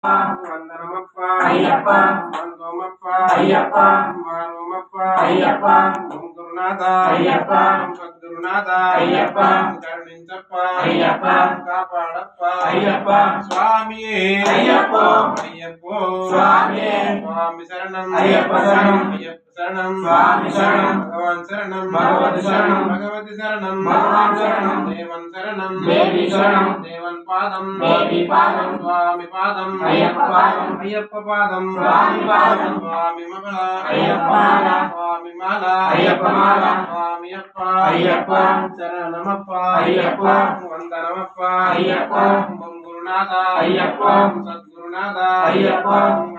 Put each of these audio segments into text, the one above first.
వందనమప్ప అయ్యప్ప వందోమప్ప అయ్యప్ప మానోమప్ప అయ్యప్ప ఓం గురునాథ అయ్యప్ప సద్గురునాథ అయ్యప్ప కరుణించప్ప అయ్యప్ప కాపాడప్ప అయ్యప్ప స్వామి అయ్యప్ప అయ్యప్పో స్వామి స్వామి శరణం అయ్యప్ప శరణం అయ్యప్ప శరణం స్వామి శరణం భగవాన్ శరణం భగవతి శరణం భగవతి శరణం భగవాన్ శరణం దేవన్ శరణం దేవి శరణం దేవన్ పాదం దేవి పాదం స్వామి పాదం అయ్యప్ప పాదం అయ్యప్ప పాదం స్వామి పాదం స్వామి మగళ అయ్యప్ప మాల స్వామి మాల అయ్యప్ప మాల స్వామి అప్ప అయ్యప్ప శరణమప్ప అయ్యప్ప వందనమప్ప అయ్యప్ప ఓం గురునాథ అయ్యప్ప సద్గురునాథ అయ్యప్ప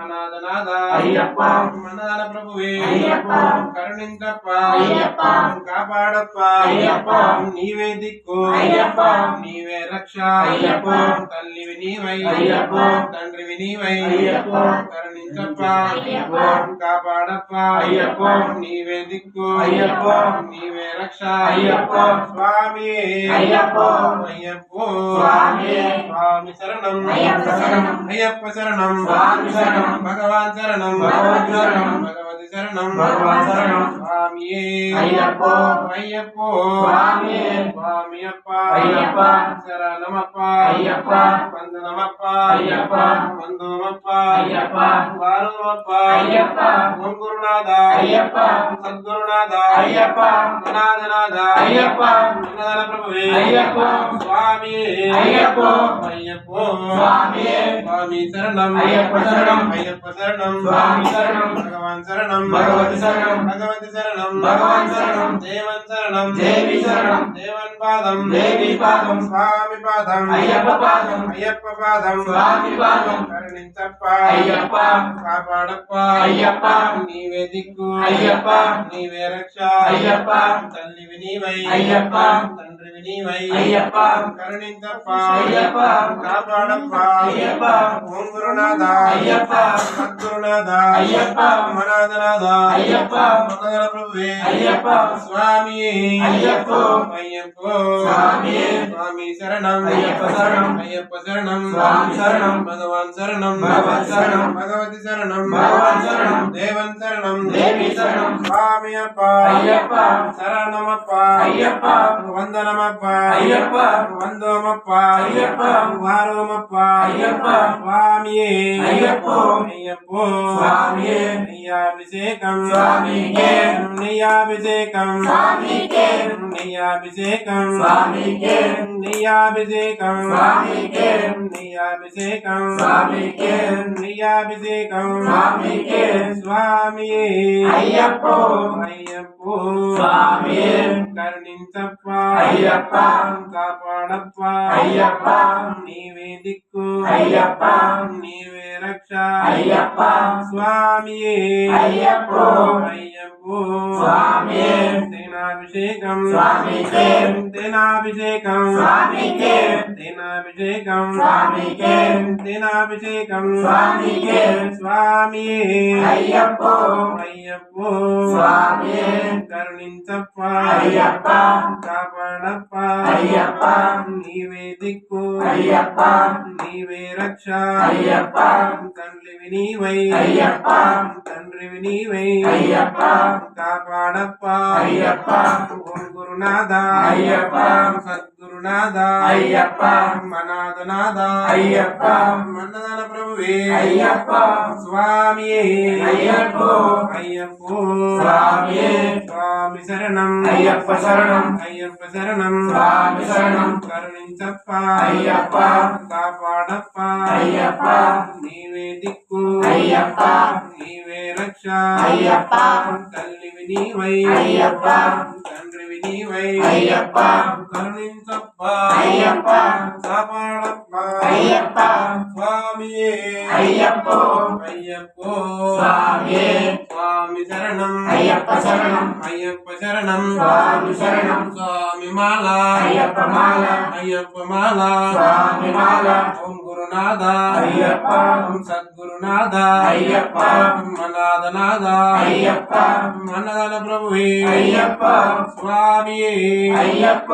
అనాథనాథ అయ్యప్ప మనదాన ప్రభువే అయ్యప్ప కరుణించప్ప అయ్యప్ప కాపాడప్ప అయ్యప్ప నీవే దిక్కు అయ్యప్ప నీవే రక్ష అయ్యప్ప తల్లివి నీవై అయ్యప్ప తండ్రివి నీవై అయ్యప్ప కరుణించప్ప అయ్యప్ప కాపాడప్ప అయ్యప్ప నీవే దిక్కు అయ్యప్ప నీవే రక్ష అయ్యప్ప స్వామి అయ్యప్ప అయ్యప్పో స్వామి స్వామి శరణం అయ్యప్ప శరణం అయ్యప్ప శరణం స్వామి శరణం భగవాన్ శరణం భగవతి శరణం భగవతి శరణం భగవాన్ శరణం స్వామి అయ్యప్ప అయ్యప్పో స్వామి స్వామి అప్ప అయ్యప్ప శరణమప్ప అయ్యప్ప వందనమప్ప అయ్యప్ప వందోమప్ప అయ్యప్ప వారోమప్ప అయ్యప్ప ఓం గురునాథ అయ్యప్ప సద్గురునాథ అయ్యప్ప అనాథనాథ అయ్యప్ప అన్నదాన ప్రభువే అయ్యప్ప స్వామి అయ్యప్ప అయ్యప్పో స్వామి స్వామి శరణం అయ్యప్ప శరణం అయ్యప్ప శరణం స్వామి శరణం భగవాన్ శరణం భగవతి శరణం భగవతి శరణం భగవాన్ శరణం దేవన్ శరణం దేవి శరణం దేవన్ పాదం దేవి పాదం స్వామి పాదం అయ్యప్ప పాదం అయ్యప్ప పాదం స్వామి పాదం కరుణించప్ప అయ్యప్ప కాపాడప్ప అయ్యప్ప నీవే దిక్కు అయ్యప్ప నీవే రక్ష అయ్యప్ప తల్లివి నీవై అయ్యప్ప తండ్రివి నీవై అయ్యప్ప కరుణించప్ప అయ్యప్ప కాపాడప్ప అయ్యప్ప ఓం గురునాథ అయ్యప్ప సద్గురునాథ అయ్యప్ప మనాథనాథ అయ్యప్ప మంగళ ప్రభువే అయ్యప్ప స్వామి అయ్యప్ప అయ్యప్పో స్వామి స్వామి శరణం అయ్యప్ప శరణం అయ్యప్ప శరణం స్వామి శరణం భగవాన్ శరణం భగవతి శరణం భగవతి శరణం భగవాన్ శరణం దేవన్ శరణం దేవి శరణం స్వామి అప్ప అయ్యప్ప శరణమప్ప అయ్యప్ప వందనమప్ప అయ్యప్ప వందోమప్ప అయ్యప్ప వారోమప్ప అయ్యప్ప స్వామి అయ్యప్ప అయ్యప్పో స్వామి నెయ్యాభిషేకం స్వామికే నెయ్యాభిషేకం స్వామికే నెయ్యాభిషేకం స్వామికే నెయ్యాభిషేకం స్వామికే నెయ్యాభిషేకం స్వామికే నెయ్యాభిషేకం స్వామికే స్వామి అయ్యప్ప అయ్యప్పో స్వామి కరుణించప్ప అయ్యప్ప కాపాడప్ప అయ్యప్ప నీవే దిక్కు అయ్యప్ప నీవే రక్ష అయ్యప్ప స్వామి అయ్యప్ప అయ్యప్పో స్వామి తేనాభిషేకం స్వామికే తేనాభిషేకం స్వామికే తేనాభిషేకం స్వామికే తేనాభిషేకం స్వామికే స్వామి అయ్యప్ప అయ్యప్పో స్వామి కరుణించప్ప అయ్యప్ప కాపాడప్ప అయ్యప్ప నీవే దిక్కు అయ్యప్ప నీవే రక్ష అయ్యప్ప తండ్రివి నీవై అయ్యప్ప తండ్రివి నీవై అయ్యప్ప కాపాడప్ప అయ్యప్ప ఓం గురునాథ అయ్యప్ప సద్గురునాథ అయ్యప్ప మనాథనాథ అయ్యప్ప మన్నదాన ప్రభువే అయ్యప్ప స్వామి అయ్యప్ప అయ్యప్పో స్వామి స్వామి శరణం అయ్యప్ప శరణం అయ్యప్ప శరణం స్వామి శరణం కరుణించప్ప అయ్యప్ప కాపాడప్ప అయ్యప్ప నీవే దిక్కు అయ్యప్ప నీవే రక్ష అయ్యప్ప తల్లివి నీవై అయ్యప్ప తండ్రివి నీవై అయ్యప్ప కరుణించప్ప అయ్యప్ప కాపాడప్ప అయ్యప్ప స్వామి అయ్యప్ప అయ్యప్పో స్వామి స్వామి శరణం అయ్యప్ప శరణం అయ్యప్ప శరణం స్వామి శరణం స్వామి మాల అయ్యప్ప మాల అయ్యప్ప మాల స్వామి మాల ఓం గురు గురునాథ అయ్యప్ప ఓం సద్గురునాథ అయ్యప్ప మనాథనాథ అయ్యప్ప అన్నదాన ప్రభువే అయ్యప్ప స్వామియే అయ్యప్ప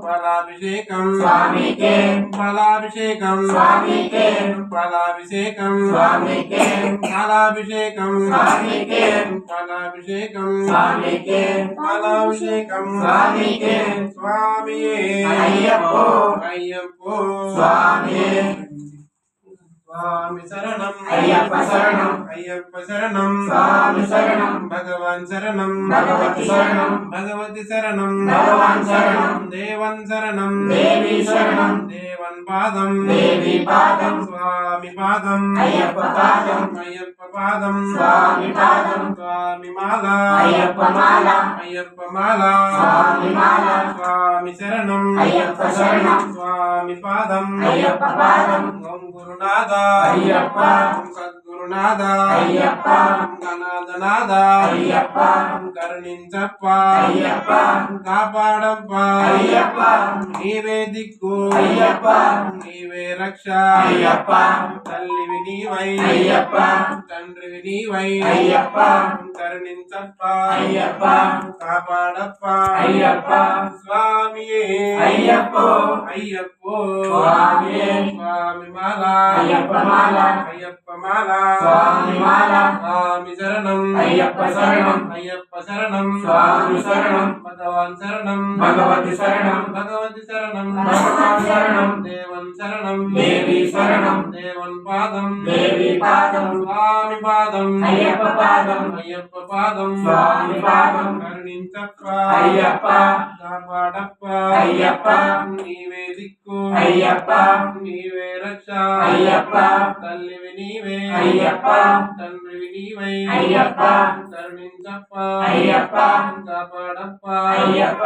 ఫలాభిషేకం స్వామికే ఫలాభిషేకం స్వామికే ఫలాభిషేకం స్వామికే ఫలాభిషేకం స్వామికే ఫలాభిషేకం స్వామికే ఫలాభిషేకం స్వామికే స్వామియే అయ్యప్ప అయ్యప్పో స్వామియే స్వామి శరణం అయ్యప్ప శరణం అయ్యప్ప శరణం స్వామి శరణం భగవాన్ శరణం భగవతి శరణం భగవతి శరణం భగవాన్ శరణం దేవన్ శరణం దేవి శరణం దేవన్ పాదం దేవి పాదం స్వామి పాదం అయ్యప్ప పాదం అయ్యప్ప పాదం స్వామి పాదం స్వామి మాల అయ్యప్ప మాల అయ్యప్ప మాల స్వామి మాల స్వామి శరణం అయ్యప్ప శరణం స్వామి పాదం అయ్యప్ప పాదం ఓం గురునాథ అయ్యప్ప ఓం సద్గురునాథ అయ్యప్ప గణాధనాథ అయ్యప్ప కరుణించప్ప అయ్యప్ప కాపాడప్ప అయ్యప్ప నీవే దిక్కు అయ్యప్ప నీవే రక్ష అయ్యప్ప తల్లివి నీవై అయ్యప్ప తండ్రివి నీవై అయ్యప్ప కరుణించప్ప అయ్యప్ప కాపాడప్ప అయ్యప్ప స్వామియే అయ్యప్ప అయ్యప్పో స్వామియే స్వామి మాల అయ్యప్ప మాల అయ్యప్ప మాల స్వామి మాల స్వామి శరణం అయ్యప్ప శరణం అయ్యప్ప శరణం స్వామి శరణం భగవాన్ శరణం భగవతి శరణం భగవతి శరణం భగవాన్ శరణం దేవన్ శరణం దేవి శరణం దేవన్ పాదం దేవి పాదం స్వామి పాదం అయ్యప్ప పాదం అయ్యప్ప పాదం స్వామి పాదం కరుణించప్ప అయ్యప్ప కాపాడప్ప అయ్యప్ప నీవే దిక్కు అయ్యప్ప నీవే రక్ష అయ్యప్ప తల్లివి నీవే అయ్యప్ప తండ్రివి నీవై అయ్యప్ప కరుణించప్ప అయ్యప్ప కాపాడప్ప అయ్యప్ప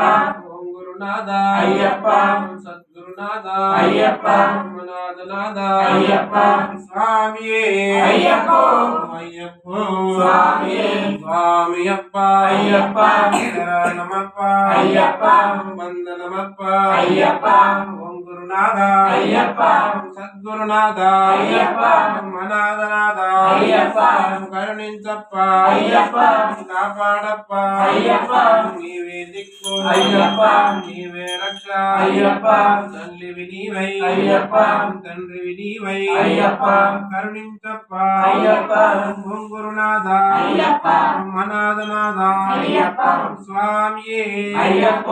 ఓం గురునాథ అయ్యప్ప ఓం సద్గురునాథ అయ్యప్ప మనాథనాథ అయ్యప్ప స్వామియే అయ్యప్ప అయ్యప్పో స్వామియే స్వామియప్ప అయ్యప్ప శరణమప్ప అయ్యప్ప వందనమప్ప అయ్యప్ప ఓం గురునాథ అయ్యప్ప సద్గురునాథ అయ్యప్ప మనాథనాథ అయ్యప్ప కరుణించప్ప అయ్యప్ప కాపాడప్ప అయ్యప్ప నీవే దిక్కు అయ్యప్ప నీవే రక్ష అయ్యప్ప తల్లివి నీవై అయ్యప్ప తండ్రివి నీవై అయ్యప్ప కరుణించప్ప అయ్యప్ప ఓం గురునాథ అయ్యప్ప మనాథనాథ అయ్యప్ప స్వామియే అయ్యప్ప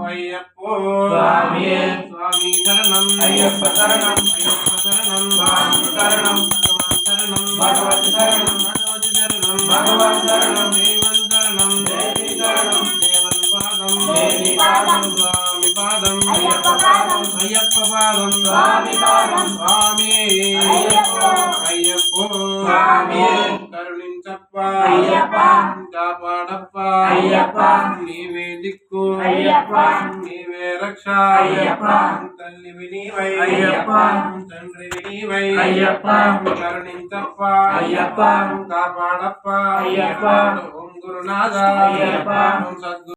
అయ్యప్పో స్వామియే స్వామి శరణం అయ్యప్ప శరణం అయ్యప్ప శరణం స్వామి శరణం భగవాన్ శరణం భగవతి శరణం భగవతి శరణం భగవాన్ శరణం దేవన్ శరణం దేవి శరణం దేవన్ పాదం దేవి పాదం స్వామి పాదం అయ్యప్ప పాదం అయ్యప్ప పాదం స్వామి పాదం స్వామియే అయ్యప్పో అయ్యప్పో స్వామియే కరుణించప్ప అయ్యప్ప కాపాడప్ప అయ్యప్ప నీవే దిక్కు అయ్యప్ప నీవే రక్ష అయ్యప్ప తల్లివి నీవై అయ్యప్ప తండ్రివి నీవై అయ్యప్ప కరుణించప్ప అయ్యప్ప కాపాడప్ప అయ్యప్ప ఓం గురునాథ అయ్యప్ప ఓం సద్గురు